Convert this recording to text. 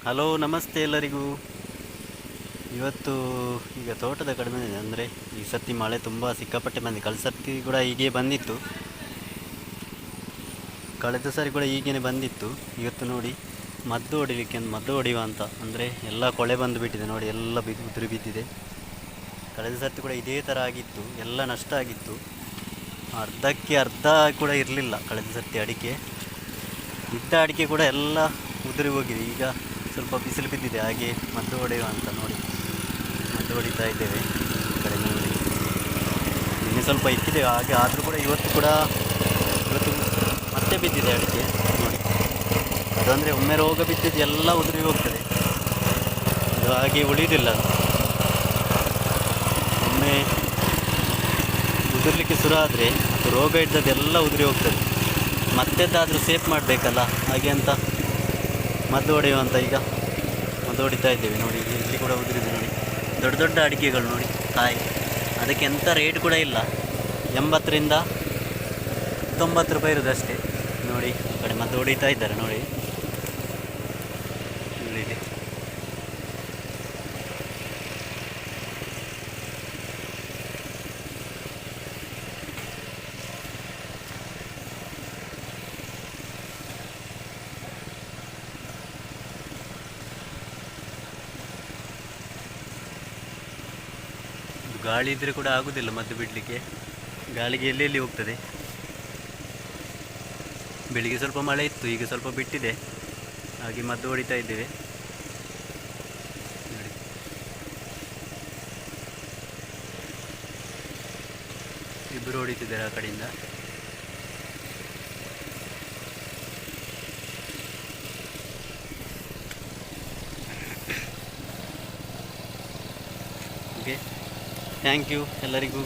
Hello ನಮಸ್ತೆ ಎಲ್ಲರಿಗೂ. ಇವತ್ತು ಈಗ ತೋಟದ ಕಡೆ ಬಂದಿದೆ. ಅಂದರೆ ಈ ಸರ್ತಿ ಮಳೆ ತುಂಬ ಸಿಕ್ಕಾಪಟ್ಟೆ ಬಂದಿದೆ. ಕಳೆದ ಸರ್ತಿ ಕೂಡ ಹೀಗೆ ಬಂದಿತ್ತು, ಕಳೆದ ಸಾರಿ ಕೂಡ ಹೀಗೇನೆ ಬಂದಿತ್ತು. ಇವತ್ತು ನೋಡಿ ಮದ್ದು ಹೊಡಿಲಿಕ್ಕೆ ಮದ್ದು ಹೊಡೆಯುವ ಅಂತ, ಅಂದರೆ ಎಲ್ಲ ಕೊಳೆ ಬಂದು ಬಿಟ್ಟಿದೆ ನೋಡಿ, ಎಲ್ಲ ಉದುರಿ ಬಿದ್ದಿದೆ. ಕಳೆದ ಸರ್ತಿ ಕೂಡ ಇದೇ ಥರ ಆಗಿತ್ತು, ಎಲ್ಲ ನಷ್ಟ ಆಗಿತ್ತು. ಅರ್ಧಕ್ಕೆ ಅರ್ಧ ಕೂಡ ಇರಲಿಲ್ಲ ಕಳೆದ ಸರ್ತಿ ಅಡಿಕೆ. ಇದ್ದ ಅಡಿಕೆ ಕೂಡ ಎಲ್ಲ ಉದುರಿ ಹೋಗಿದೆ. ಈಗ ಸ್ವಲ್ಪ ಬಿಸಿಲು ಬಿದ್ದಿದೆ, ಹಾಗೆ ಮದ್ದು ಹೊಡೆಯುವ ಅಂತ ನೋಡಿ ಮದ್ದು ಹೊಡಿತಾ ಇದ್ದೇವೆ. ಈ ಕಡೆ ನೋಡಿ ನಿನ್ನೆ ಸ್ವಲ್ಪ ಇಕ್ಕಿದ್ದೇವೆ ಹಾಗೆ, ಆದರೂ ಕೂಡ ಇವತ್ತು ಮತ್ತೆ ಬಿದ್ದಿದೆ ಅಡಿಕೆ ನೋಡಿ. ಅದು ಅಂದರೆ ಒಮ್ಮೆ ರೋಗ ಬಿದ್ದಿದ್ದು ಎಲ್ಲ ಉದುರಿ ಹೋಗ್ತದೆ, ಅದು ಹಾಗೆ ಉಳಿಯೋದಿಲ್ಲ. ಅದು ಒಮ್ಮೆ ಉದುರಲಿಕ್ಕೆ ಶುರು ಆದರೆ ಅದು ರೋಗ ಹಿಡ್ದದ್ದೆಲ್ಲ ಉದುರಿ ಹೋಗ್ತದೆ. ಮತ್ತೆದ್ದಾದರೂ ಸೇಫ್ ಮಾಡಬೇಕಲ್ಲ, ಹಾಗೆ ಅಂತ ಮದ್ದು ಹೊಡೆಯುವಂತ ಈಗ ಮದ್ದು ಹೊಡಿತಾ ಇದ್ದೇವೆ ನೋಡಿ. ಇಲ್ಲಿ ಕೂಡ ಉದುರಿದೆ ನೋಡಿ, ದೊಡ್ಡ ದೊಡ್ಡ ಅಡಿಕೆಗಳು ನೋಡಿ ಕಾಯಿ. ಅದಕ್ಕೆ ಎಂಥ ರೇಟ್ ಕೂಡ ಇಲ್ಲ, 80ರಿಂದ 90 ರೂಪಾಯಿ ಇರೋದಷ್ಟೇ ನೋಡಿ. ಆ ಕಡೆ ಮದ್ದು ಹೊಡಿತಾ ಇದ್ದಾರೆ ನೋಡಿ, ಇಲ್ಲಿ ಗಾಳಿ ಇದ್ದರೆ ಕೂಡ ಆಗುವುದಿಲ್ಲ ಮದ್ದು ಬಿಡಲಿಕ್ಕೆ, ಗಾಳಿಗೆ ಎಲ್ಲೆಲ್ಲಿ ಹೋಗ್ತದೆ. ಬೆಳಿಗ್ಗೆ ಸ್ವಲ್ಪ ಮಳೆ ಇತ್ತು, ಈಗ ಸ್ವಲ್ಪ ಬಿಟ್ಟಿದೆ, ಹಾಗೆ ಮದ್ದು ಹೊಡಿತಾ ಇದ್ದೇವೆ ನೋಡಿ. ಇಬ್ಬರು ಹೊಡಿತಿದ್ದಾರೆ ಆ ಕಡೆಯಿಂದ. ಓಕೆ, ಥ್ಯಾಂಕ್ ಯು ಎಲ್ಲರಿಗೂ.